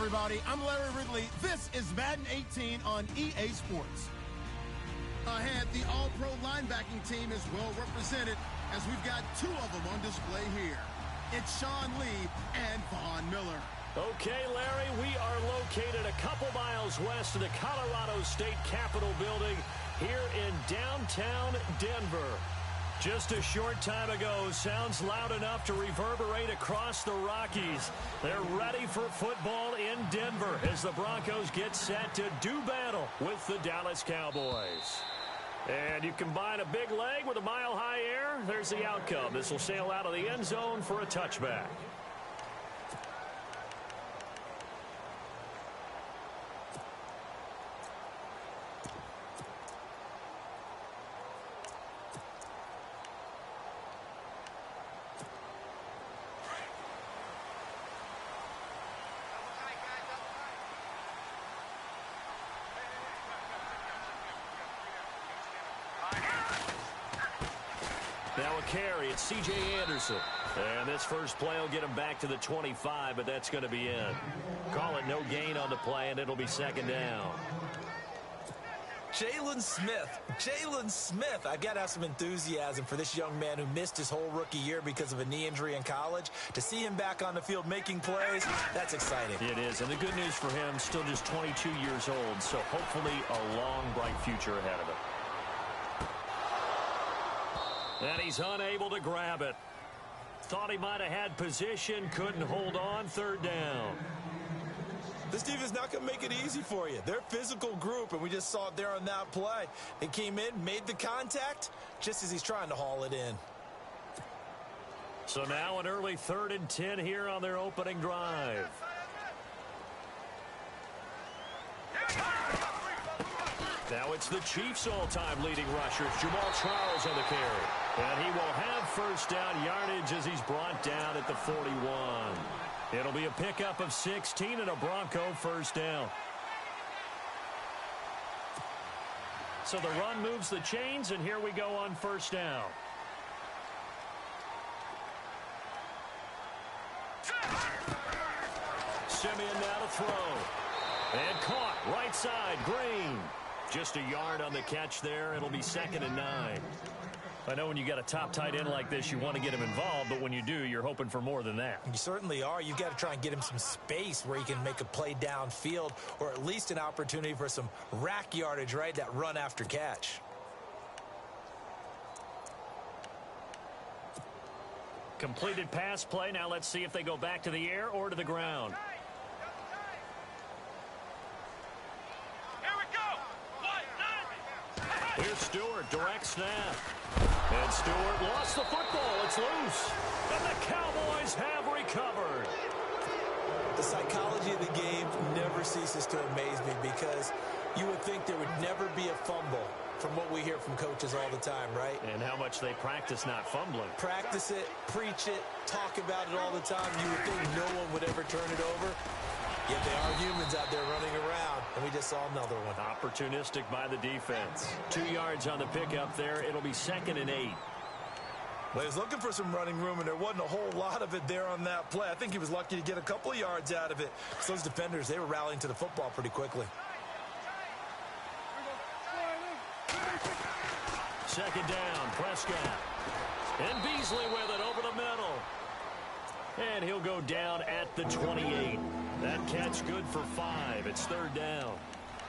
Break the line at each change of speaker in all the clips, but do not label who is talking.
everybody. I'm Larry Ridley. This is Madden 18 on EA Sports. Ahead, the All-Pro linebacking team is well represented as we've got two of them on display here. It's Sean Lee and Von Miller.
Okay, Larry, we are located a couple miles west of the Colorado State Capitol building here in downtown Denver. Just a short time ago, sounds loud enough to reverberate across the Rockies. They're ready for football in Denver as the Broncos get set to do battle with the Dallas Cowboys. And you combine a big leg with a mile-high air, there's the outcome. This will sail out of the end zone for a touchback. Now a carry, it's C.J. Anderson. And this first play will get him back to the 25, but that's going to be in. Call it no gain on the play, and it'll be second down.
Jalen Smith. I've got to have some enthusiasm for this young man who missed his whole rookie year because of a knee injury in college. To see him back on the field making plays, that's exciting.
It is, and the good news for him, still just 22 years old, so hopefully a long, bright future ahead of him. And he's unable to grab it. Thought he might have had position, couldn't hold on, third down.
This team is not going to make it easy for you. They're a physical group, and we just saw it there on that play. They came in, made the contact, just as he's trying to haul it in.
So now an early 3rd and 10 here on their opening drive. Now it's the Chiefs' all-time leading rushers, Jamal Charles on the carry. And he will have first down yardage as he's brought down at the 41. It'll be a pickup of 16 and a Bronco first down. So the run moves the chains, and here we go on first down. Simeon now to throw. And caught right side, Green. Just a yard on the catch there. It'll be 2nd and 9. I know when you got a top tight end like this, you want to get him involved, but when you do, you're hoping for more than that.
You certainly are. You've got to try and get him some space where he can make a play downfield, or at least an opportunity for some rack yardage, right? That run after catch.
Completed pass play. Now let's see if they go back to the air or to the ground. Here's Stewart, direct snap. And Stewart lost the football. It's loose. And the Cowboys have recovered.
The psychology of the game never ceases to amaze me because you would think there would never be a fumble from what we hear from coaches all the time, right?
And how much they practice not fumbling.
Practice it, preach it, talk about it all the time. You would think no one would ever turn it over. Yet they are humans out there running around, and we just saw another one.
Opportunistic by the defense. 2 yards on the pickup there. It'll be 2nd and 8.
Well, he was looking for some running room, and there wasn't a whole lot of it there on that play. I think he was lucky to get a couple of yards out of it. So those defenders, they were rallying to the football pretty quickly.
2nd down, Prescott. And Beasley with it over the middle. And he'll go down at the 28. That catch good for 5. It's 3rd down.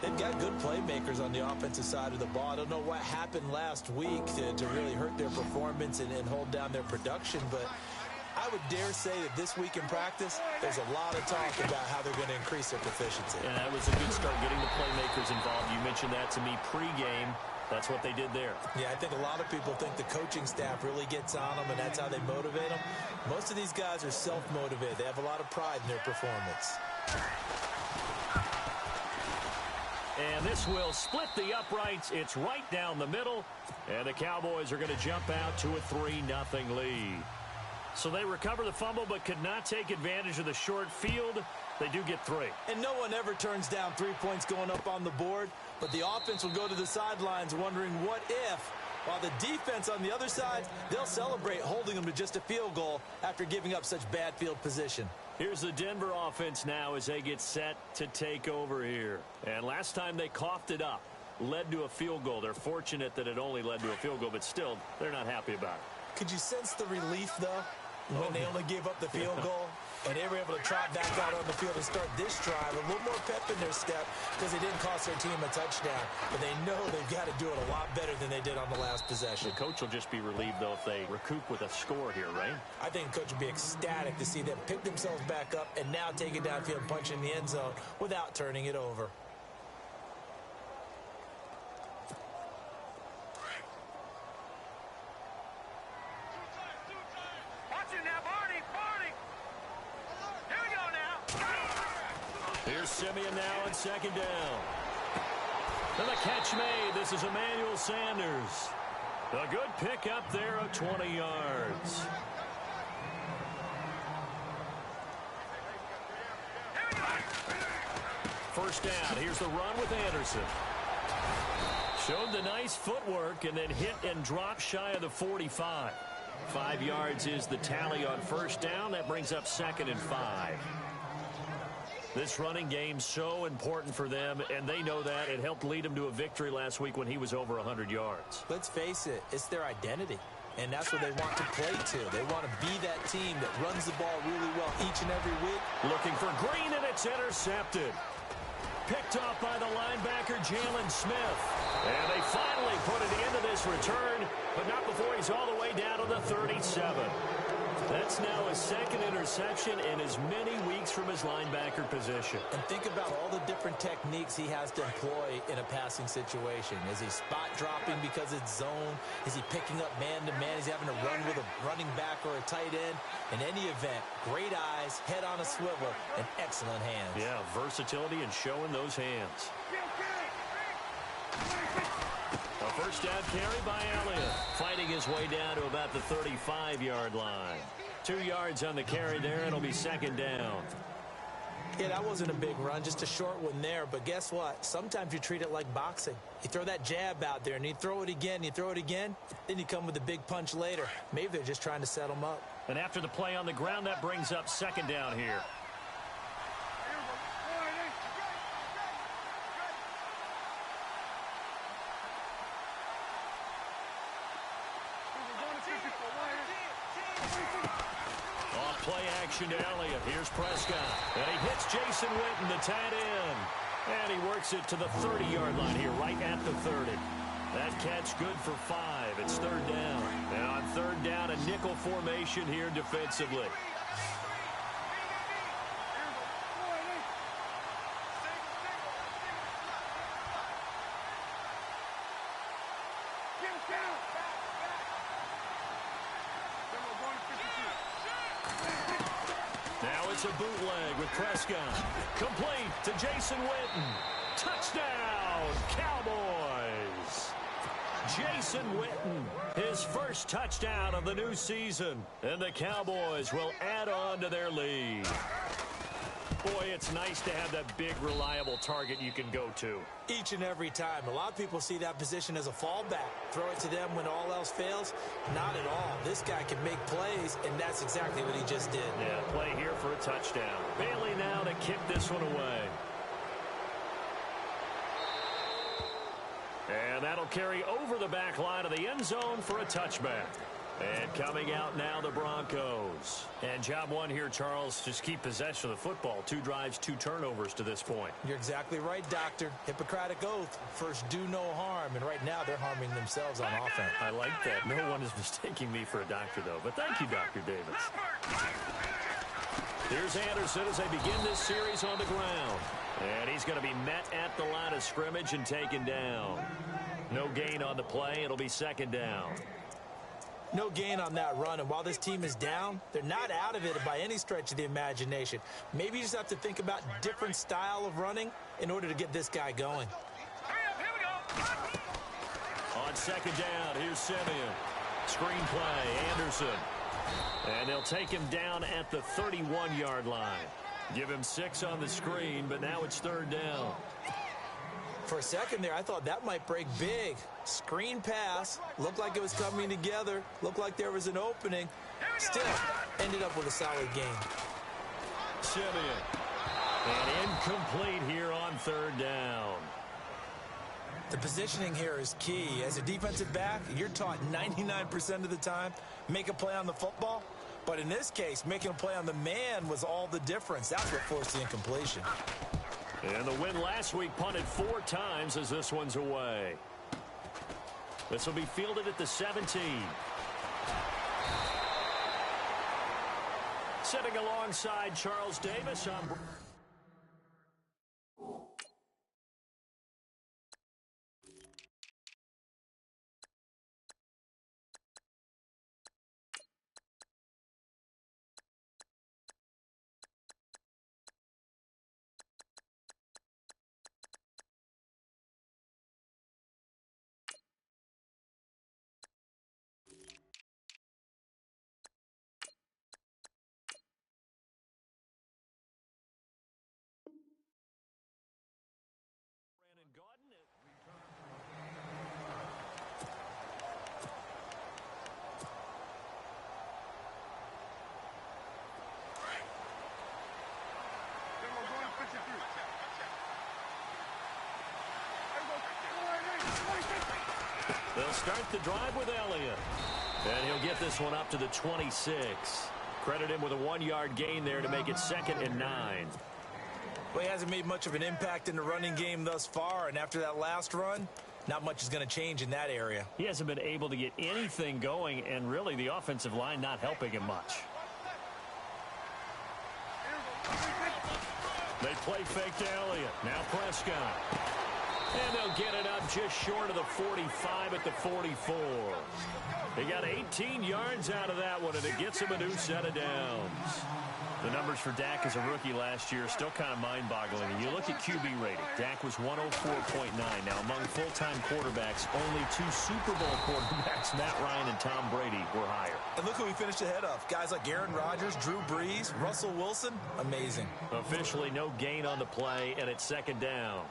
They've got good playmakers on the offensive side of the ball. I don't know what happened last week to really hurt their performance and hold down their production, but I would dare say that this week in practice, there's a lot of talk about how they're going to increase their proficiency.
And that was a good start, getting the playmakers involved. You mentioned that to me pregame. That's what they did there.
Yeah, I think a lot of people think the coaching staff really gets on them, and that's how they motivate them. Most of these guys are self-motivated. They have a lot of pride in their performance.
And this will split the uprights. It's right down the middle. And the Cowboys are going to jump out to a 3-0 lead. So they recover the fumble but could not take advantage of the short field. They do get 3.
And no one ever turns down 3 points going up on the board. But the offense will go to the sidelines wondering what if. While the defense on the other side, they'll celebrate holding them to just a field goal after giving up such bad field position.
Here's the Denver offense now as they get set to take over here. And last time they coughed it up, led to a field goal. They're fortunate that it only led to a field goal, but still, they're not happy about it.
Could you sense the relief, though, when they only gave up the field goal? And they were able to trot back out on the field and start this drive. A little more pep in their step because they didn't cost their team a touchdown. But they know they've got to do it a lot better than they did on the last possession.
The coach will just be relieved, though, if they recoup with a score here, right?
I think the coach will be ecstatic to see them pick themselves back up and now take it downfield and punch in the end zone without turning it over.
Here's Simeon now on second down. And the catch made. This is Emmanuel Sanders. A good pickup there of 20 yards. First down. Here's the run with Anderson. Showed the nice footwork and then hit and dropped shy of the 45. 5 yards is the tally on first down. That brings up 2nd and 5. This running game so important for them, and they know that. It helped lead them to a victory last week when he was over 100 yards.
Let's face it, it's their identity, and that's what they want to play to. They want to be that team that runs the ball really well each and every week.
Looking for Green, and it's intercepted. Picked off by the linebacker, Jalen Smith. And they finally put it into this return, but not before he's all the way down to the 37. That's now his 2nd interception in as many weeks from his linebacker position.
And think about all the different techniques he has to employ in a passing situation. Is he spot dropping because it's zone? Is he picking up man-to-man? Is he having to run with a running back or a tight end? In any event, great eyes, head on a swivel, and excellent hands.
Yeah, versatility and showing those hands. A first down carry by Elliott, fighting his way down to about the 35-yard line. 2 yards on the carry there. It'll be 2nd down.
Yeah, that wasn't a big run, just a short one there. But guess what? Sometimes you treat it like boxing. You throw that jab out there, and you throw it again, then you come with a big punch later. Maybe they're just trying to set them up.
And after the play on the ground, that brings up 2nd down here. Play action to Elliott. Here's Prescott. And he hits Jason Witten, the tight end. And he works it to the 30-yard line here, right at the 30. That catch good for 5. It's 3rd down. And on 3rd down, a nickel formation here defensively. Now it's a bootleg with Prescott. Complete to Jason Witten. Touchdown, Cowboys. Jason Witten, his first touchdown of the new season. And the Cowboys will add on to their lead. Boy, it's nice to have that big, reliable target you can go to.
Each and every time. A lot of people see that position as a fallback. Throw it to them when all else fails. Not at all. This guy can make plays, and that's exactly what he just did.
Yeah, play here for a touchdown. Bailey now to kick this one away. And that'll carry over the back line of the end zone for a touchback. And coming out now, the Broncos. And job one here, Charles, just keep possession of the football. 2 drives, 2 turnovers to this point.
You're exactly right, Doctor. Hippocratic oath. First, do no harm. And right now, they're harming themselves on offense.
I like that. No one is mistaking me for a doctor, though. But thank you, Dr. Davis. Here's Anderson as they begin this series on the ground. And he's going to be met at the line of scrimmage and taken down. No gain on the play. It'll be 2nd down.
No gain on that run, and while this team is down, they're not out of it by any stretch of the imagination. Maybe you just have to think about different style of running in order to get this guy going.
On 2nd down, here's Simeon. Screen play, Anderson. And they'll take him down at the 31-yard line. Give him 6 on the screen, but now it's 3rd down.
For a second there, I thought that might break big. Screen pass. Looked like it was coming together. Looked like there was an opening. Still, ended up with a solid game.
Simeon. And incomplete here on third down.
The positioning here is key. As a defensive back, you're taught 99% of the time, make a play on the football. But in this case, making a play on the man was all the difference. That's what forced the incompletion.
And the win last week punted 4 times as this one's away. This will be fielded at the 17. Sitting alongside Charles Davis on... They'll start the drive with Elliott. And he'll get this one up to the 26. Credit him with a 1-yard gain there to make it 2nd and 9.
Well, he hasn't made much of an impact in the running game thus far, and after that last run, not much is going to change in that area.
He hasn't been able to get anything going, and really the offensive line not helping him much. They play fake to Elliott. Now Prescott. And they'll get it up just short of the 45 at the 44. They got 18 yards out of that one, and it gets him a new set of downs. The numbers for Dak as a rookie last year are still kind of mind-boggling. And you look at QB rating. Dak was 104.9. Now, among full-time quarterbacks, only 2 Super Bowl quarterbacks, Matt Ryan and Tom Brady, were higher.
And look who he finished ahead of. Guys like Aaron Rodgers, Drew Brees, Russell Wilson. Amazing.
Officially no gain on the play, and it's 2nd down.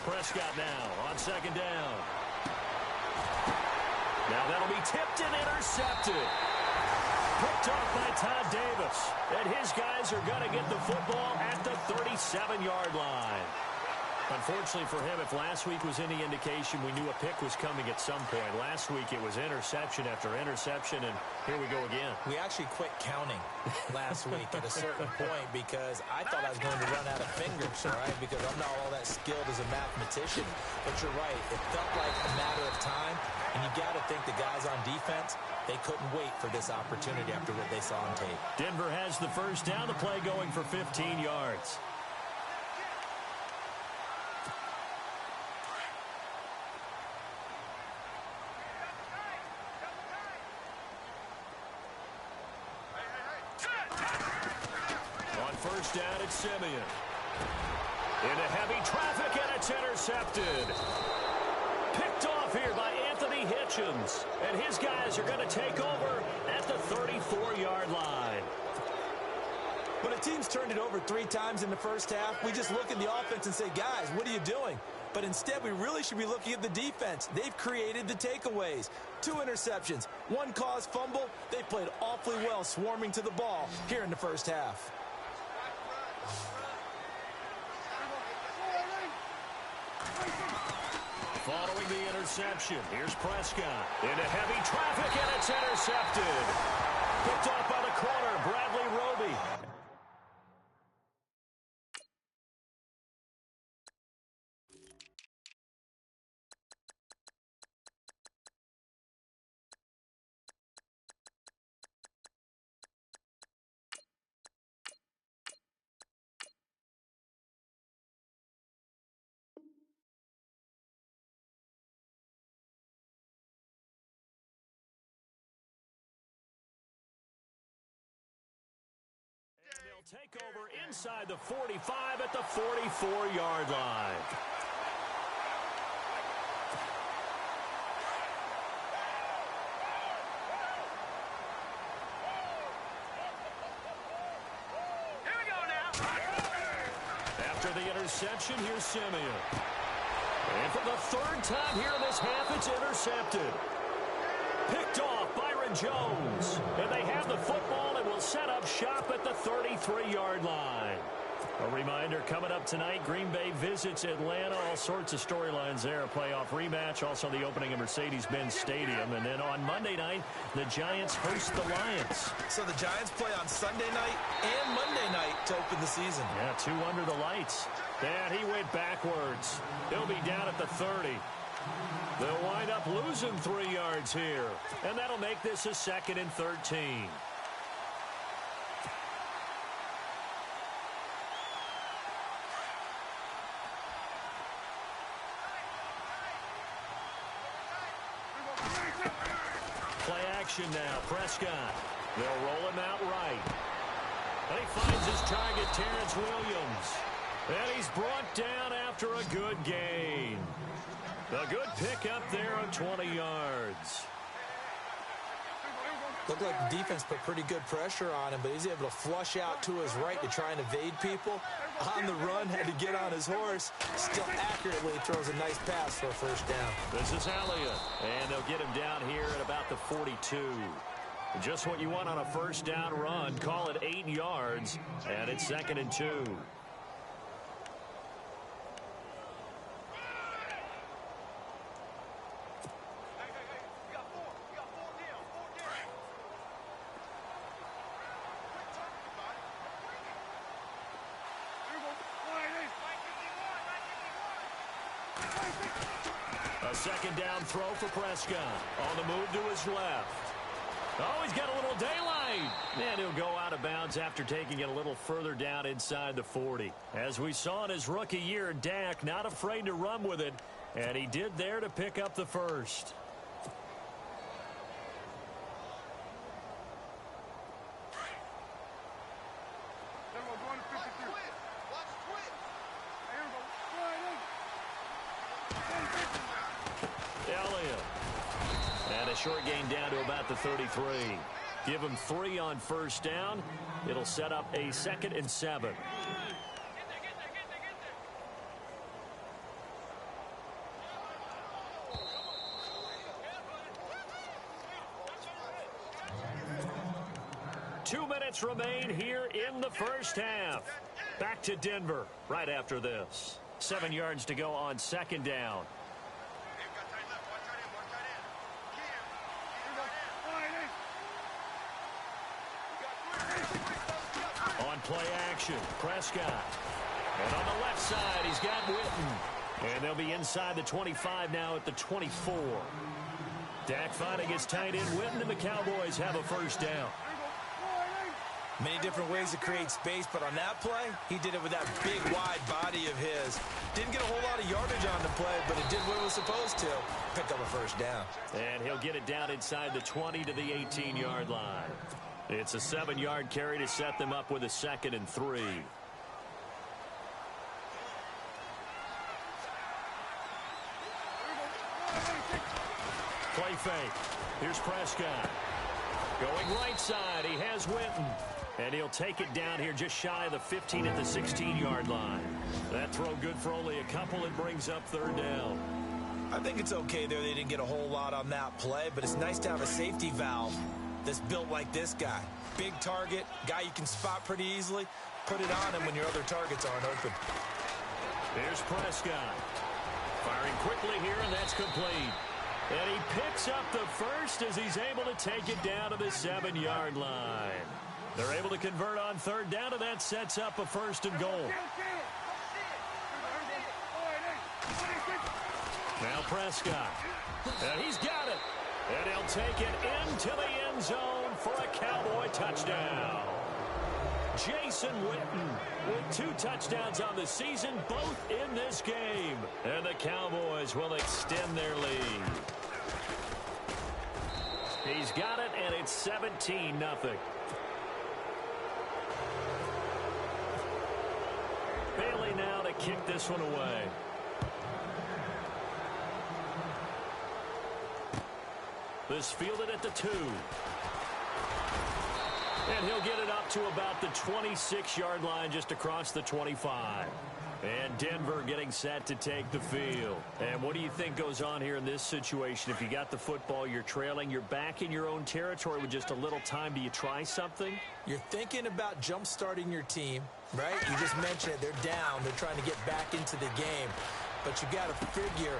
Prescott now on 2nd down. Now that'll be tipped and intercepted. Picked off by Todd Davis. And his guys are going to get the football at the 37-yard line. Unfortunately for him, if last week was any indication, we knew a pick was coming at some point. Last week it was interception after interception, and here we go again.
We actually quit counting last week at a certain point because I thought I was going to run out of fingers, all right, because I'm not all that skilled as a mathematician. But you're right. It felt like a matter of time, and you got to think the guys on defense, they couldn't wait for this opportunity after what they saw on tape.
Denver has the first down. The play going for 15 yards. First down at Simeon. Into heavy traffic, and it's intercepted. Picked off here by Anthony Hitchens. And his guys are going to take over at the 34-yard line.
When a team's turned it over 3 times in the first half, we just look at the offense and say, guys, what are you doing? But instead, we really should be looking at the defense. They've created the takeaways. 2 interceptions, 1 caused fumble. They played awfully well swarming to the ball here in the first half.
Following the interception, here's Prescott. Into heavy traffic, and it's intercepted. Picked off by the corner, Bradley Roby. Take over inside the 45 at the 44-yard line. with the interception. Here's Simeon. And for the third time here in this half, it's intercepted. Picked off Byron Jones. And they have the football and will set up shop at the 33-yard line. A reminder, coming up tonight, Green Bay visits Atlanta. All sorts of storylines there. A playoff rematch, also the opening of Mercedes-Benz Stadium. And then on Monday night, the Giants host the Lions.
So the Giants play on Sunday night and Monday night to open the season.
Yeah, 2 under the lights. And he went backwards. He'll be down at the 30. They'll wind up losing 3 yards here. And that'll make this a 2nd and 13. Play action now. Prescott. They'll roll him out right. And he finds his target, Terrence Williams. And he's brought down after a good gain. A good pickup there of 20 yards.
Looked like the defense put pretty good pressure on him, but he's able to flush out to his right to try and evade people. On the run, had to get on his horse. Still accurately throws a nice pass for a first down.
This is Elliott, and they'll get him down here at about the 42. Just what you want on a first down run. Call it 8 yards, and it's 2nd and 2. A 2nd down throw for Prescott. On the move to his left. Oh, he's got a little daylight. And he'll go out of bounds after taking it a little further down inside the 40. As we saw in his rookie year, Dak not afraid to run with it. And he did there to pick up the first. Short gain down to about the 33. Give him 3 on first down. It'll set up a 2nd and 7. Two minutes remain here in the first half. Back to Denver right after this. 7 yards to go on 2nd down. Play action. Prescott. And on the left side, he's got Witten. And they'll be inside the 25 now at the 24. Dak finding his tight end Witten, and the Cowboys have a first down.
Many different ways to create space, but on that play, he did it with that big, wide body of his. Didn't get a whole lot of yardage on the play, but it did what it was supposed to. Picked up a first down.
And he'll get it down inside the 20 to the 18-yard line. It's a 7-yard carry to set them up with a 2nd and 3. Play fake. Here's Prescott. Going right side. He has Witten. And he'll take it down here just shy of the 15 at the 16-yard line. That throw good for only a couple. It brings up 3rd down.
I think it's okay there. They didn't get a whole lot on that play, but it's nice to have a safety valve that's built like this guy. Big target, guy you can spot pretty easily. Put it on him when your other targets aren't open.
Here's Prescott. Firing quickly here, and that's complete. And he picks up the first as he's able to take it down to the 7-yard line. They're able to convert on 3rd down, and that sets up a 1st and goal. Now Prescott. And he's got it. And he'll take it into the end zone for a Cowboy touchdown. Jason Witten with 2 touchdowns on the season, both in this game. And the Cowboys will extend their lead. He's got it, and it's 17-0. Bailey now to kick this one away. This fielded at the 2. And he'll get it up to about the 26-yard line just across the 25. And Denver getting set to take the field. And what do you think goes on here in this situation? If you got the football, you're trailing, you're back in your own territory with just a little time. Do you try something?
You're thinking about jump-starting your team, right? You just mentioned it. They're down. They're trying to get back into the game. But you got to figure,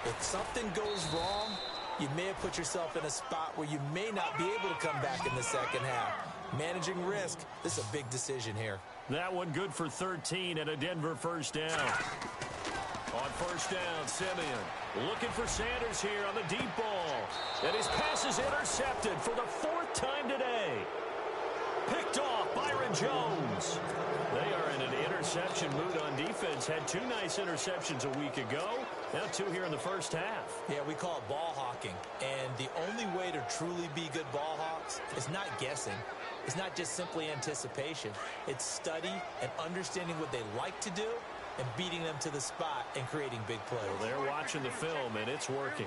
if something goes wrong, you may have put yourself in a spot where you may not be able to come back in the second half. Managing risk, this is a big decision here.
That one good for 13 and a Denver first down. On first down, Simeon looking for Sanders here on the deep ball. And his pass is intercepted for the 4th time today. Picked off Byron Jones. They are in an interception mood on defense. Had 2 nice interceptions a week ago. Now 2 here in the first half.
Yeah, we call it ball hawking. And the only way to truly be good ball hawks is not guessing. It's not just simply anticipation. It's study and understanding what they like to do and beating them to the spot and creating big plays.
Well, they're watching the film, and it's working.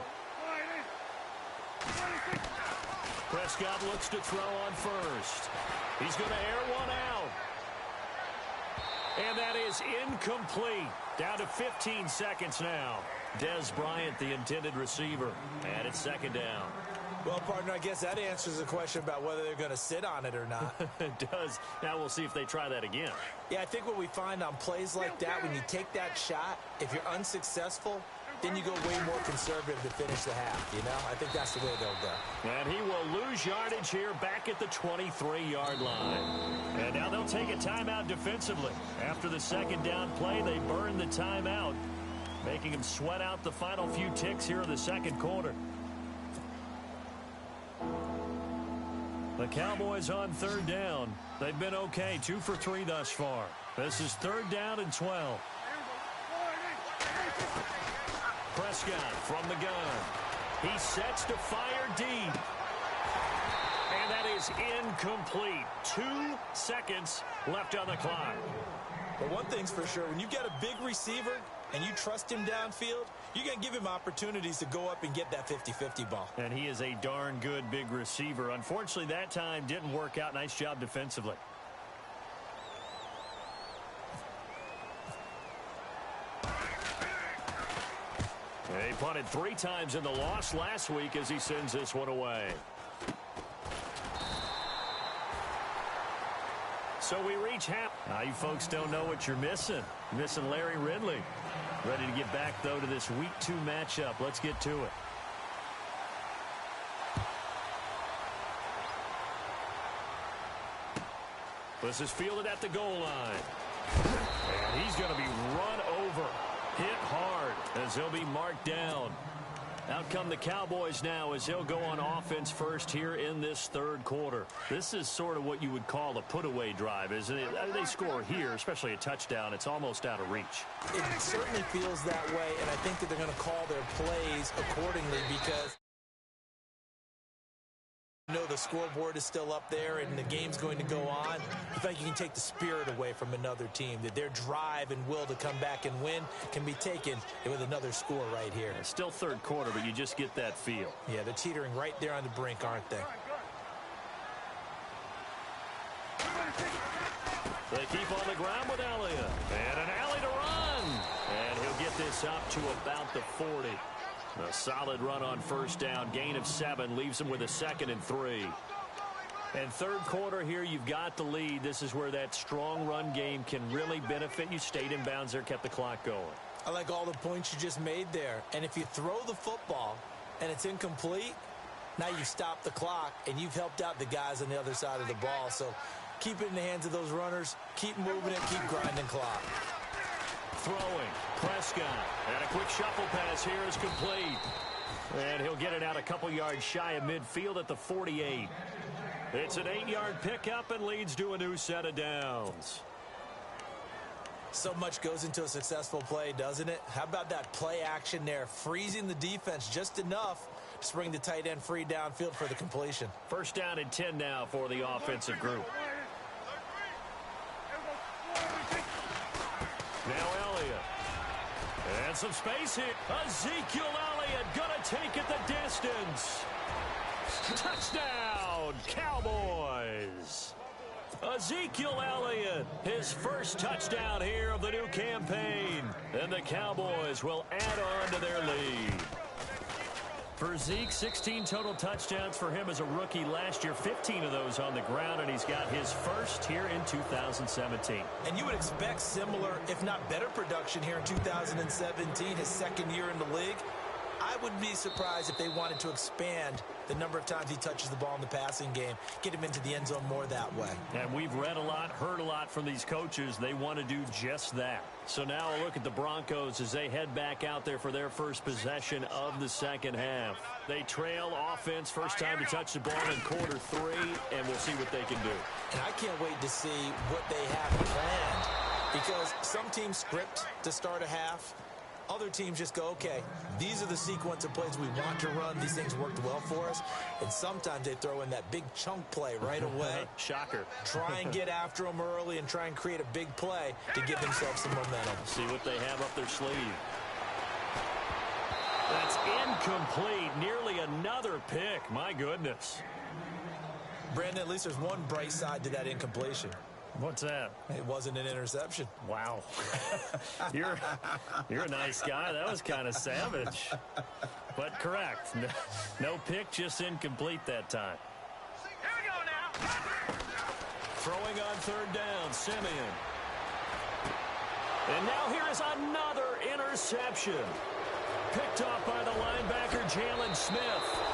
Prescott looks to throw on first. He's going to air one out. And that is incomplete. Down to 15 seconds now. Dez Bryant, the intended receiver. And it's second down.
Well, partner, I guess that answers the question about whether they're going to sit on it or not.
It does. Now we'll see if they try that again.
Yeah, I think what we find on plays like that, when you take that shot, if you're unsuccessful, then you go way more conservative to finish the half, you know? I think that's the way they'll go.
And he will lose yardage here back at the 23-yard line. And now they'll take a timeout defensively. After the second down play, they burn the timeout, making him sweat out the final few ticks here in the second quarter. The Cowboys on third down. They've been okay, 2 for 3 thus far. This is 3rd down and 12. Prescott from the gun. He sets to fire deep. And that is incomplete. 2 seconds left on the clock.
But one thing's for sure, when you've got a big receiver and you trust him downfield, you're going to give him opportunities to go up and get that 50-50 ball.
And he is a darn good big receiver. Unfortunately, that time didn't work out. Nice job defensively. He punted 3 times in the loss last week as he sends this one away. So we reach half. Now you folks don't know what you're missing. You're missing Larry Ridley. Ready to get back, though, to this Week 2 matchup. Let's get to it. This is fielded at the goal line. And he's going to be run over. Hit hard as he'll be marked down. Out come the Cowboys now as they'll go on offense first here in this 3rd quarter. This is sort of what you would call a put-away drive, isn't it? They score here, especially a touchdown. It's almost out of reach.
It certainly feels that way, and I think that they're going to call their plays accordingly because you know the scoreboard is still up there and the game's going to go on. I think you can take the spirit away from another team, that their drive and will to come back and win can be taken with another score right here.
It's still 3rd quarter, but you just get that feel.
Yeah, they're teetering right there on the brink, aren't they?
They keep on the ground with Elliott. And an alley to run. And he'll get this up to about the 40. A solid run on first down. Gain of 7 leaves him with a 2nd and 3. And 3rd quarter here, you've got the lead. This is where that strong run game can really benefit you. Stayed in bounds there, kept the clock going.
I like all the points you just made there. And if you throw the football and it's incomplete, now you stop the clock and you've helped out the guys on the other side of the ball. So keep it in the hands of those runners. Keep moving it. Keep grinding clock.
Throwing. Prescott. And a quick shuffle pass here is complete. And he'll get it out a couple yards shy of midfield at the 48. It's an 8-yard pickup and leads to a new set of downs.
So much goes into a successful play, doesn't it? How about that play action there, freezing the defense just enough to bring the tight end free downfield for the completion.
First down and 10 now for the offensive group. Now Elliott. And some space here. Ezekiel Elliott gonna take it the distance. Touchdown, Cowboys. Ezekiel Elliott, his first touchdown here of the new campaign. And the Cowboys will add on to their lead. For Zeke, 16 total touchdowns for him as a rookie last year, 15 of those on the ground, and he's got his first here in 2017.
And you would expect similar, if not better, production here in 2017, his second year in the league. I would be surprised if they wanted to expand the number of times he touches the ball in the passing game, get him into the end zone more that way.
And we've read a lot, heard a lot from these coaches. They want to do just that. So now a look at the Broncos as they head back out there for their first possession of the second half. They trail offense, first time to touch the ball in quarter 3, and we'll see what they can do.
And I can't wait to see what they have planned, because some teams script to start a half. Other teams just go, okay, these are the sequence of plays we want to run. These things worked well for us. And sometimes they throw in that big chunk play right away.
Shocker.
Try and get after them early and try and create a big play to give themselves some momentum.
See what they have up their sleeve. That's incomplete. Nearly another pick. My goodness.
Brandon, at least there's one bright side to that incompletion.
What's that?
It wasn't an interception.
Wow. You're a nice guy. That was kind of savage. But correct. No pick, just incomplete that time.
Here we go now.
Throwing on third down, Simeon. And now here is another interception. Picked off by the linebacker, Jalen Smith.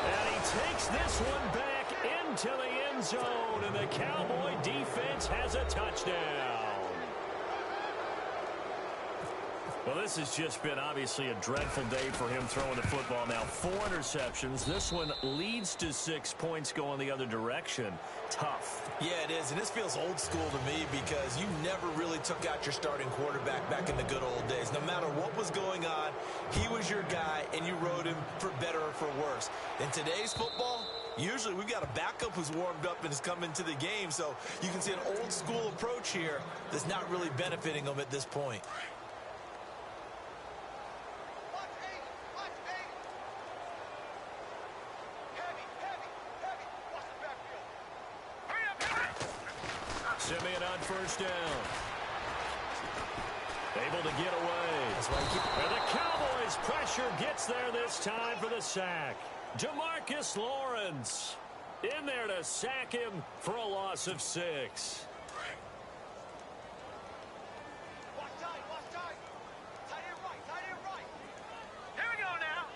And he takes this one back into the end zone, and the Cowboy defense has a touchdown. Well, this has just been obviously a dreadful day for him throwing the football. Now 4 interceptions. This one leads to 6 points going the other direction. Tough.
Yeah, it is, and this feels old school to me because you never really took out your starting quarterback back in the good old days. No matter what was going on, he was your guy, and you rode him for better or for worse. In today's football, usually we've got a backup who's warmed up and has come into the game, so you can see an old school approach here that's not really benefiting them at this point.
Simeon on first down. Able to get away.
That's why you keep...
And the Cowboys' pressure gets there this time for the sack. Demarcus Lawrence in there to sack him for a loss of 6.
Here we go now.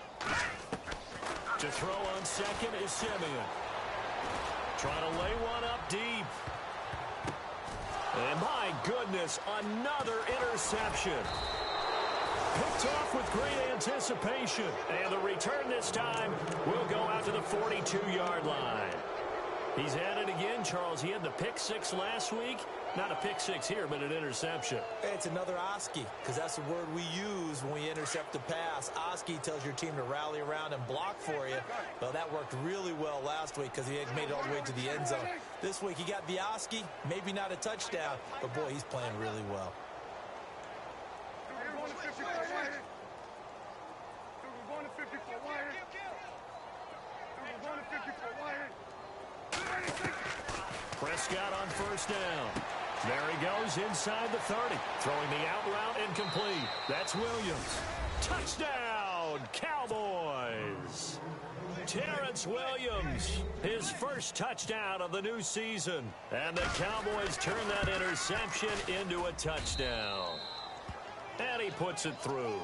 To throw on second is Simeon. Trying to lay one up deep. And my goodness, another interception. Picked off with great anticipation. And the return this time will go out to the 42-yard line. He's at it again, Charles. He had the pick 6 last week. Not a pick 6 here, but an interception.
It's another Oski, because that's the word we use when we intercept a pass. Oski tells your team to rally around and block for you. Well, that worked really well last week because he had made it all the way to the end zone. This week he got the Oski, maybe not a touchdown, but boy, he's playing really well.
Prescott on first down. There he goes inside the 30. Throwing the out route incomplete. That's Williams. Touchdown, Cowboys. Terrence Williams, his first touchdown of the new season. And the Cowboys turn that interception into a touchdown. And he puts it through.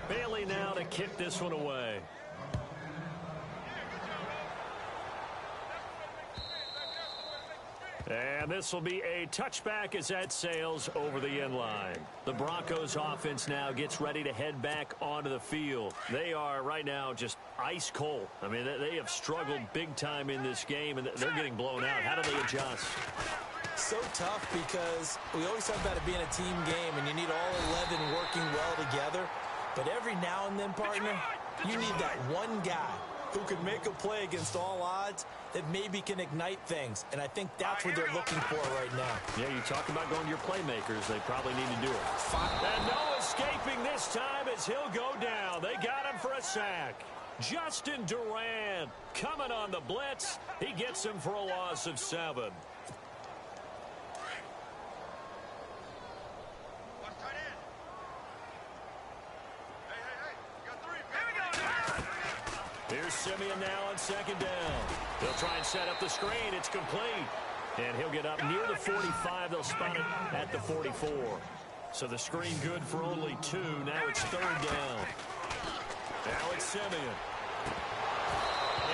Bailey now to kick this one away. And this will be a touchback as that sails over the end line. The Broncos offense now gets ready to head back onto the field. They are right now just ice cold. I mean, they have struggled big time in this game, and they're getting blown out. How do they adjust?
So tough because we always talk about it being a team game, and you need all 11 working well together. But every now and then, partner, you need that one guy who can make a play against all odds that maybe can ignite things. And I think that's what they're looking for right now.
Yeah, you talk about going to your playmakers. They probably need to do it. And no escaping this time as he'll go down. They got him for a sack. Justin Durant coming on the blitz. He gets him for a loss of 7. Here's Simeon now on 2nd down. They'll try and set up the screen. It's complete. And he'll get up near the 45. They'll spot it at the 44. So the screen good for only 2. Now it's 3rd down. Now it's Simeon.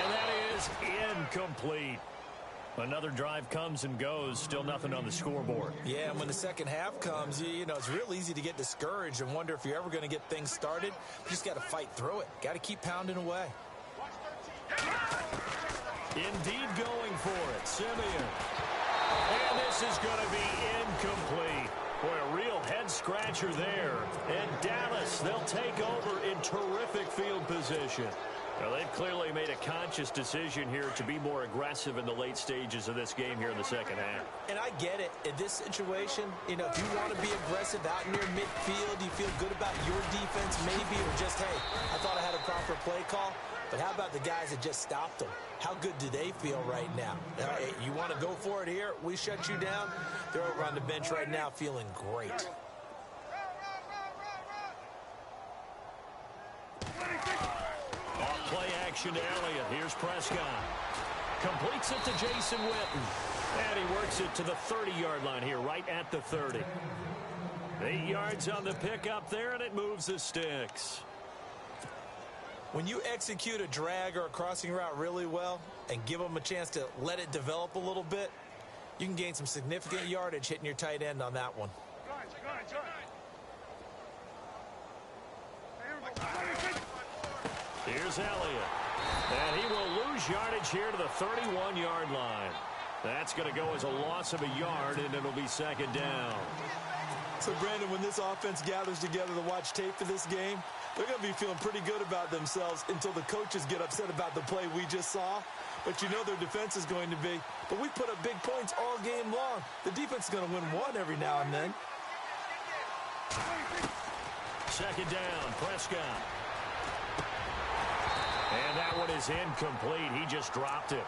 And that is incomplete. Another drive comes and goes. Still nothing on the scoreboard.
Yeah, and when the second half comes, you know, it's real easy to get discouraged and wonder if you're ever going to get things started. You just got to fight through it. Got to keep pounding away.
Indeed going for it. Simeon. And this is going to be incomplete. Boy, a real head-scratcher there. And Dallas, they'll take over in terrific field position. Now, they've clearly made a conscious decision here to be more aggressive in the late stages of this game here in the second half.
And I get it. In this situation, you know, if you want to be aggressive out near midfield, you feel good about your defense maybe, or just, hey, I thought I had a proper play call. But how about the guys that just stopped them? How good do they feel right now? Hey, you want to go for it here? We shut you down. They're over on the bench right now feeling great.
Off play action to Elliott. Here's Prescott. Completes it to Jason Witten. And he works it to the 30-yard line here, right at the 30. 8 yards on the pickup there, and it moves the sticks.
When you execute a drag or a crossing route really well and give them a chance to let it develop a little bit, you can gain some significant yardage hitting your tight end on that one.
Here's Elliott. And he will lose yardage here to the 31-yard line. That's going to go as a loss of a yard, and it'll be 2nd down.
So, Brandon, when this offense gathers together to watch tape for this game, they're going to be feeling pretty good about themselves until the coaches get upset about the play we just saw. But you know their defense is going to be. But we put up big points all game long. The defense is going to win one every now and then.
2nd down, Prescott. And that one is incomplete. He just dropped it.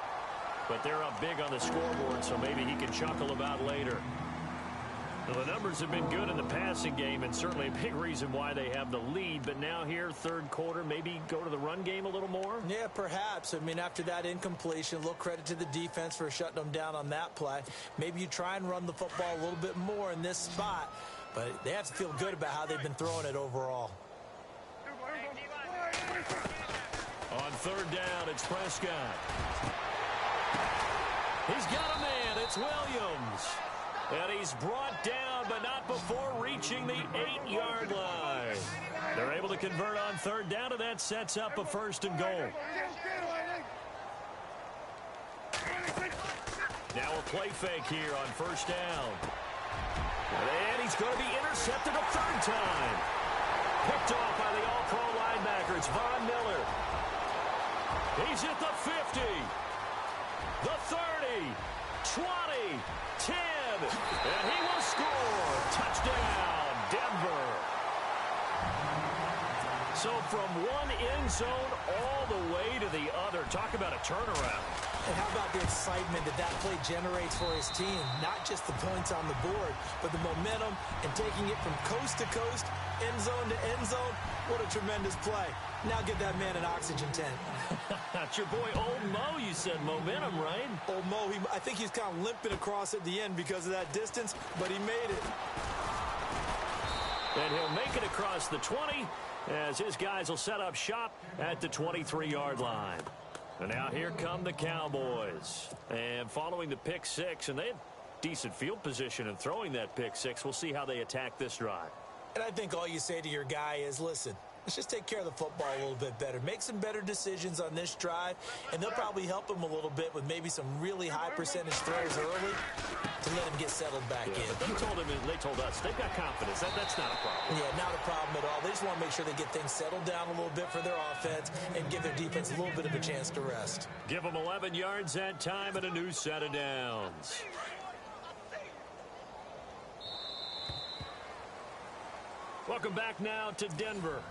But they're up big on the scoreboard, so maybe he can chuckle about later. Well, the numbers have been good in the passing game, and certainly a big reason why they have the lead. But now here, 3rd quarter, maybe go to the run game a little more?
Yeah, perhaps. I mean, after that incompletion, a little credit to the defense for shutting them down on that play. Maybe you try and run the football a little bit more in this spot. But they have to feel good about how they've been throwing it overall.
On 3rd down, it's Prescott. He's got a man. It's Williams. And he's brought down, but not before reaching the 8-yard line. They're able to convert on 3rd down, and that sets up a 1st and goal. Now a play fake here on 1st down. And he's going to be intercepted a 3rd time. Picked off by the All-Pro linebacker. It's Von Miller. He's at the 50, the 30, 20, 10, and he will score. Touchdown, Denver. So from one end zone all the way to the other. Talk about a turnaround.
And how about the excitement that play generates for his team? Not just the points on the board, but the momentum and taking it from coast to coast, end zone to end zone. What a tremendous play. Now get that man an oxygen tent.
That's your boy, Old Mo. You said momentum, right?
Old Mo, I think he's kind of limping across at the end because of that distance, but he made it.
And he'll make it across the 20 as his guys will set up shop at the 23-yard line. And now here come the Cowboys. And following the pick six, and they had decent field position in throwing that pick six. We'll see how they attack this drive.
And I think all you say to your guy is, listen, let's just take care of the football a little bit better. Make some better decisions on this drive, and they'll probably help him a little bit with maybe some really high percentage throws early to let him get settled back in.
But they told us they've got confidence. That's not a problem.
Yeah, not a problem at all. They just want to make sure they get things settled down a little bit for their offense and give their defense a little bit of a chance to rest.
Give them 11 yards that time and a new set of downs. Welcome back now to Denver.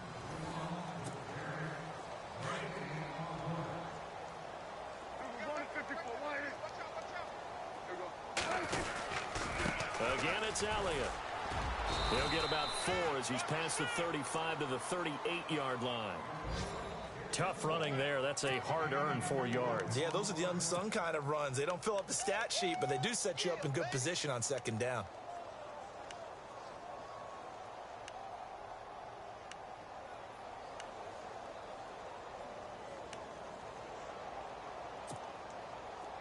Again, it's Elliott. He'll get about 4 as he's past the 35 to the 38-yard line. Tough running there. That's a hard-earned 4 yards.
Yeah, those are the unsung kind of runs. They don't fill up the stat sheet, but they do set you up in good position on second down.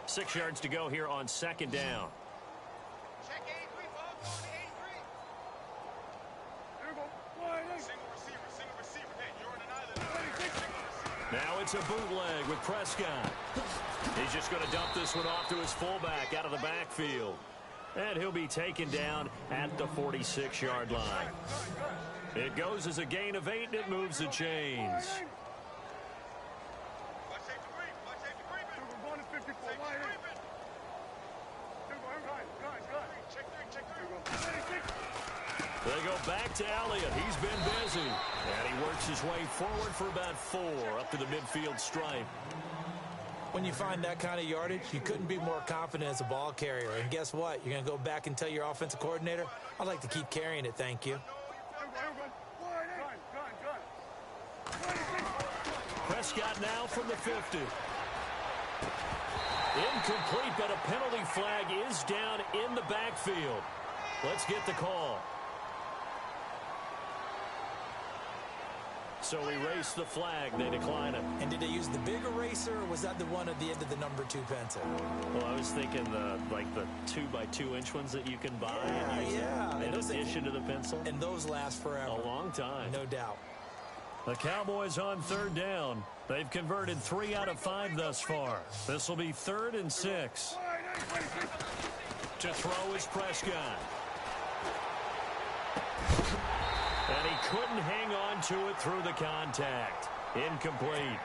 Six yards to go here on second down.
Check 83, folks. 83. Here we go. Single receiver. Hey, you're on an island.
Now it's a bootleg with Prescott. He's just going to dump this one off to his fullback out of the backfield. And he'll be taken down at the 46-yard line. It goes as a gain of 8, and it moves the chains. They go back to Elliott. He's been busy. And he works his way forward for about 4 up to the midfield stripe.
When you find that kind of yardage, you couldn't be more confident as a ball carrier. And guess what? You're going to go back and tell your offensive coordinator, I'd like to keep carrying it, thank you.
Prescott now from the 50. Incomplete, but a penalty flag is down in the backfield. Let's get the call. So erase the flag. They decline it.
And did they use the big eraser, or was that the one at the end of the number 2 pencil?
Well, I was thinking the 2x2-inch ones that you can buy and use in addition to the pencil.
And those last forever.
A long time.
No doubt.
The Cowboys on third down. They've converted 3 out of 5 thus far. This will be 3rd and 6. To throw is Prescott. And he couldn't hang on to it through the contact. Incomplete.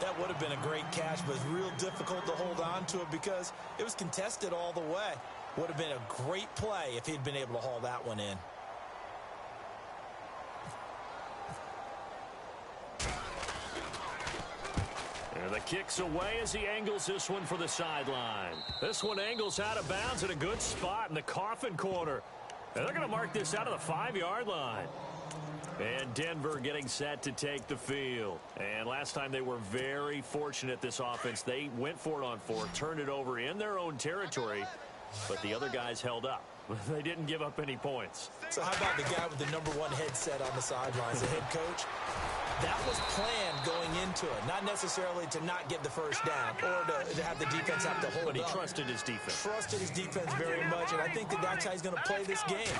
That would have been a great catch, but it's real difficult to hold on to it because it was contested all the way. Would have been a great play if he'd been able to haul that one in.
And the kick's away as he angles this one for the sideline. This one angles out of bounds in a good spot in the coffin corner. And they're going to mark this out of the 5-yard line. And Denver getting set to take the field. And last time they were very fortunate, this offense. They went for it on 4, turned it over in their own territory, but the other guys held up. They didn't give up any points.
So how about the guy with the number 1 headset on the sidelines, the head coach? That was planned going into it, not necessarily to not get the first down or to have the defense have to hold up.
But he trusted his defense.
Trusted his defense very much, and I think that's how he's going to play this game.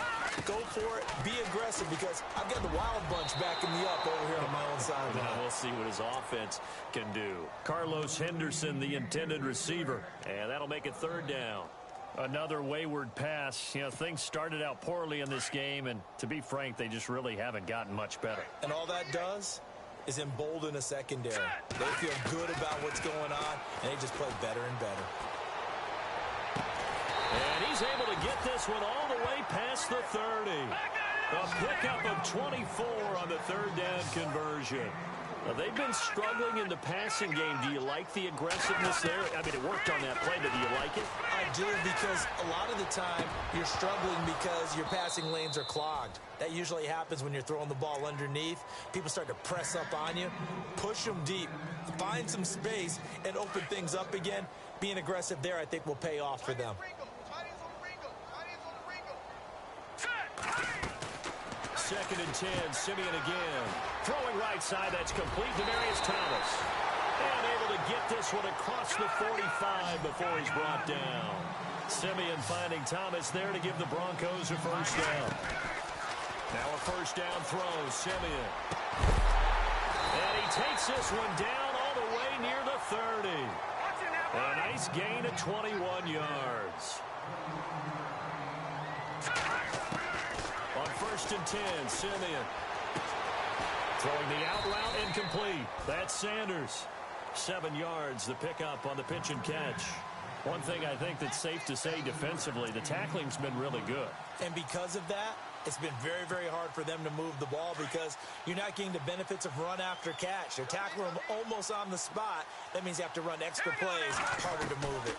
Go for it, be aggressive, because I've got the wild bunch backing me up over here on my own sideline.
Now we'll see what his offense can do. Carlos Henderson, the intended receiver, and that'll make it 3rd down. Another wayward pass. You know, things started out poorly in this game, and to be frank, they just really haven't gotten much better.
And all that does is embolden a secondary. They feel good about what's going on, and they just play better and better.
And he's able to get this one all the way past the 30. A pickup of 24 on the 3rd down conversion. Now, they've been struggling in the passing game. Do you like the aggressiveness there? I mean, it worked on that play, but do you like it?
I do, because a lot of the time you're struggling because your passing lanes are clogged. That usually happens when you're throwing the ball underneath. People start to press up on you. Push them deep. Find some space and open things up again. Being aggressive there, I think, will pay off for them.
2nd and 10, Simeon again. Throwing right side, that's complete to Demarius Thomas. And able to get this one across the 45 before he's brought down. Simeon finding Thomas there to give the Broncos a 1st down. Now a 1st down throw, Simeon. And he takes this one down all the way near the 30. A nice gain of 21 yards. On 1st and 10, Simeon. Throwing the out route incomplete. That's Sanders. 7 yards, the pickup on the pitch and catch. One thing I think that's safe to say defensively, the tackling's been really good.
And because of that, it's been very, very hard for them to move the ball because you're not getting the benefits of run after catch. They're tackling them almost on the spot. That means you have to run extra plays, harder to move it.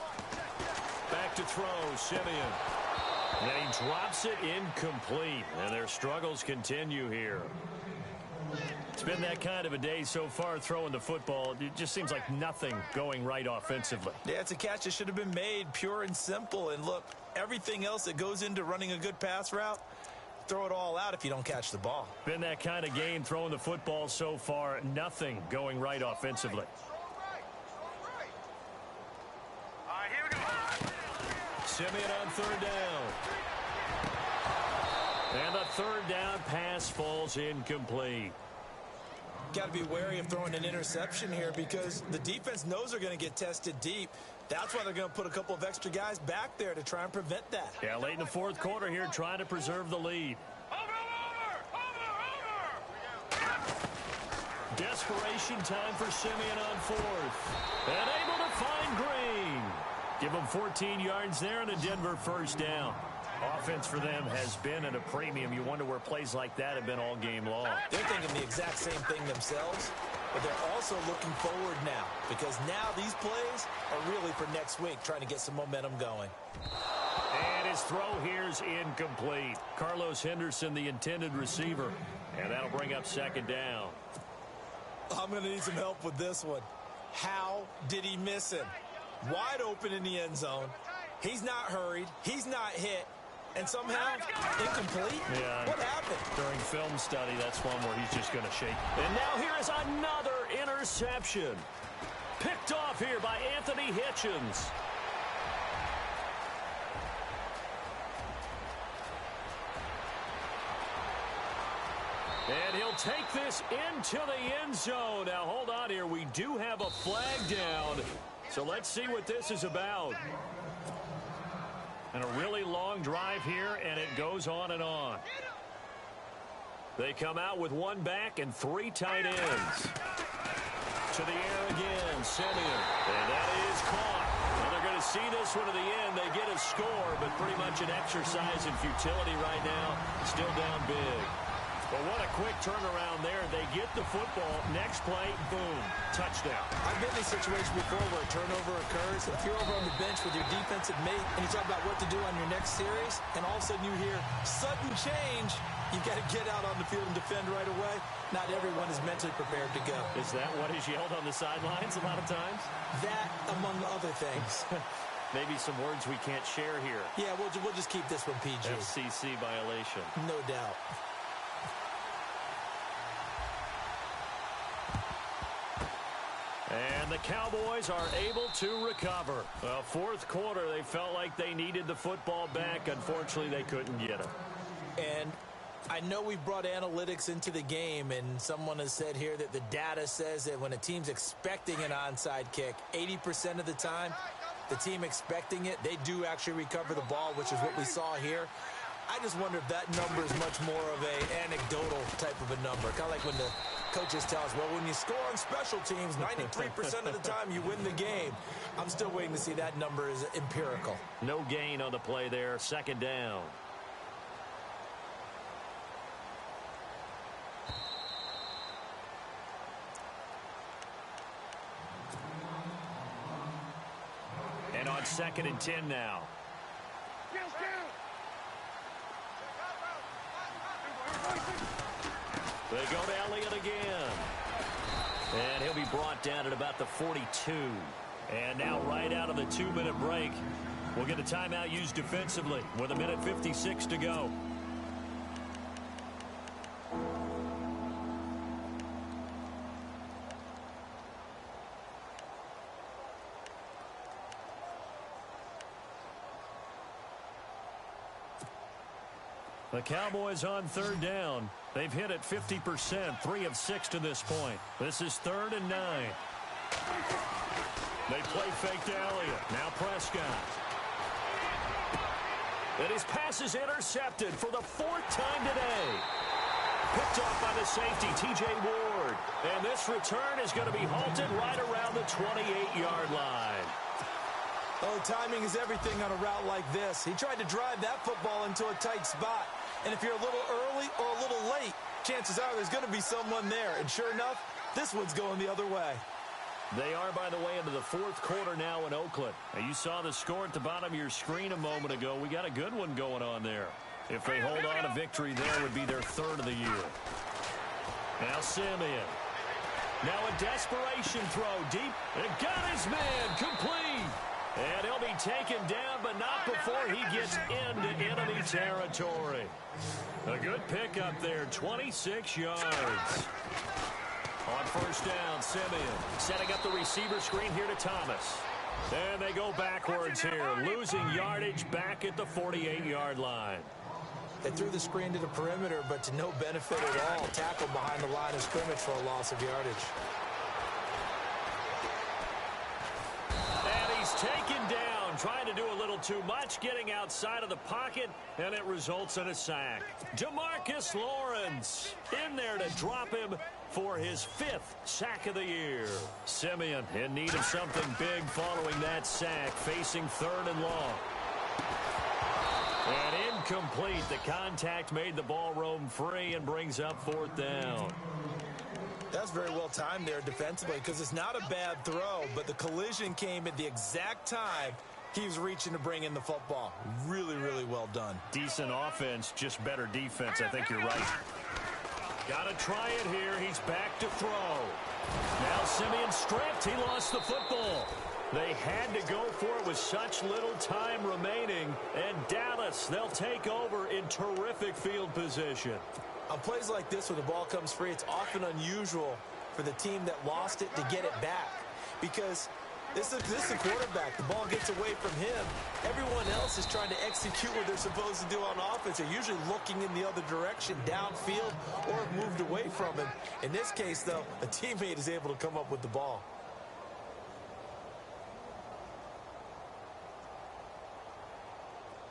Back to throw, Simeon. And then he drops it incomplete, and their struggles continue here. It's been that kind of a day so far throwing the football. It just seems like nothing going right offensively.
Yeah, it's a catch that should have been made, pure and simple. And look, everything else that goes into running a good pass route, throw it all out if you don't catch the ball.
Been that kind of game throwing the football so far. Nothing going right offensively.
All right, here we go.
Simeon on third down. And the third down pass falls incomplete.
Got to be wary of throwing an interception here because the defense knows they're going to get tested deep. That's why they're going to put a couple of extra guys back there to try and prevent that.
Yeah, late in the fourth quarter here, trying to preserve the lead. Desperation time for Simeon on fourth. And able to find Green. Give him 14 yards there and a Denver first down. Offense for them has been at a premium. You wonder where plays like that have been all game long.
They're thinking the exact same thing themselves, but they're also looking forward now because now these plays are really for next week, trying to get some momentum going.
And his throw here's incomplete. Carlos Henderson, the intended receiver, and that'll bring up second down.
I'm going to need some help with this one. How did he miss him? Wide open in the end zone. He's not hurried. He's not hit. And somehow, incomplete?
Yeah.
What happened?
During film study, that's one where he's just going to shake. And now here is another interception. Picked off here by Anthony Hitchens. And he'll take this into the end zone. Now, hold on here. We do have a flag down. So let's see what this is about. And a really long drive here, and it goes on and on. They come out with one back and three tight ends. To the air again, Simeon. And that is caught. Well, they're going to see this one to the end. They get a score, but pretty much an exercise in futility right now. Still down big. But what a quick turnaround there. They get the football. Next play, boom, touchdown.
I've been in a situation before where a turnover occurs. If you're over on the bench with your defensive mate and you talk about what to do on your next series, and all of a sudden you hear sudden change, you've got to get out on the field and defend right away. Not everyone is mentally prepared to go.
Is that what is yelled on the sidelines a lot of times?
That, among other things.
Maybe some words we can't share here.
Yeah, we'll just keep this one PG.
FCC violation.
No doubt.
And the Cowboys are able to recover. Well, fourth quarter, they felt like they needed the football back. Unfortunately, they couldn't get it.
And I know we brought analytics into the game, and someone has said here that the data says that when a team's expecting an onside kick, 80% of the time, the team expecting it, they do actually recover the ball, which is what we saw here. I just wonder if that number is much more of a anecdotal type of a number. Kind of like when the coaches tell us, well, when you score on special teams, 93% of the time you win the game. I'm still waiting to see that number is empirical.
No gain on the play there. Second down. And on 2nd and 10 now. They go to Elliott again. And he'll be brought down at about the 42. And now right out of the 2-minute break, we'll get a timeout used defensively with 1:56 to go. The Cowboys on third down. They've hit it 50%, 3 of 6 to this point. This is 3rd and 9. They play fake to Elliott. Now Prescott. And his pass is intercepted for the 4th time today. Picked off by the safety, T.J. Ward. And this return is going to be halted right around the 28-yard line.
Oh, timing is everything on a route like this. He tried to drive that football into a tight spot. And if you're a little early or a little late, chances are there's going to be someone there. And sure enough, this one's going the other way.
They are, by the way, into the fourth quarter now in Oakland. Now, you saw the score at the bottom of your screen a moment ago. We got a good one going on there. If they hold on, a victory there would be their third of the year. Now Simeon. Now a desperation throw deep. And got his man complete. And he'll be taken down, but not before he gets into enemy territory. A good pickup there, 26 yards. On first down, Simeon setting up the receiver screen here to Thomas. And they go backwards here, losing yardage back at the 48-yard line.
They threw the screen to the perimeter, but to no benefit at all. Tackled behind the line of scrimmage for a loss of yardage.
And he's taken down, trying to do a little too much, getting outside of the pocket, and it results in a sack. Demarcus Lawrence in there to drop him for his fifth sack of the year. Simeon in need of something big following that sack, facing third and long. And incomplete. The contact made the ball roam free and brings up fourth down.
That's very well timed there defensively because it's not a bad throw, but the collision came at the exact time he was reaching to bring in the football. Really, really well done.
Decent offense, just better defense. I think you're right. Got to try it here. He's back to throw. Now Simeon stripped. He lost the football. They had to go for it with such little time remaining. And Dallas, they'll take over in terrific field position.
On plays like this where the ball comes free, it's often unusual for the team that lost it to get it back. Because this is the quarterback. The ball gets away from him. Everyone else is trying to execute what they're supposed to do on offense. They're usually looking in the other direction, downfield, or have moved away from him. In this case, though, a teammate is able to come up with the ball.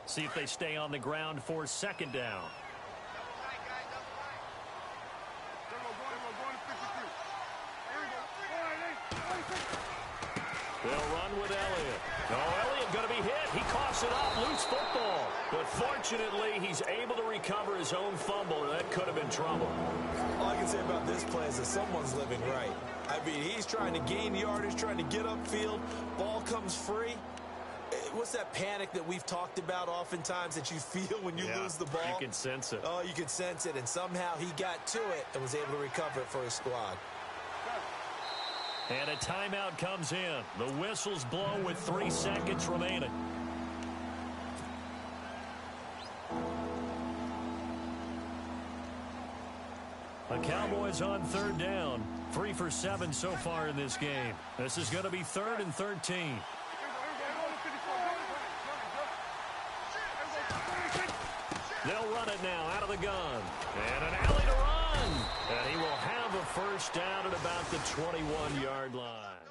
See if they stay on the ground for second down. They'll run with Elliott. Oh, Elliott going to be hit. He coughs it up. Loose football. But fortunately, he's able to recover his own fumble, or that could have been trouble.
All I can say about this play is that someone's living right. I mean, he's trying to gain yardage, trying to get upfield. Ball comes free. What's that panic that we've talked about oftentimes that you feel when you lose the ball?
You can sense it.
Oh, you can sense it. And somehow he got to it and was able to recover it for his squad.
And a timeout comes in. The whistles blow with 3 seconds remaining. The Cowboys on third down. 3 for 7 so far in this game. This is going to be 3rd and 13. They'll run it now out of the gun. And an alley to run. And he will have a first down at about the 21-yard line.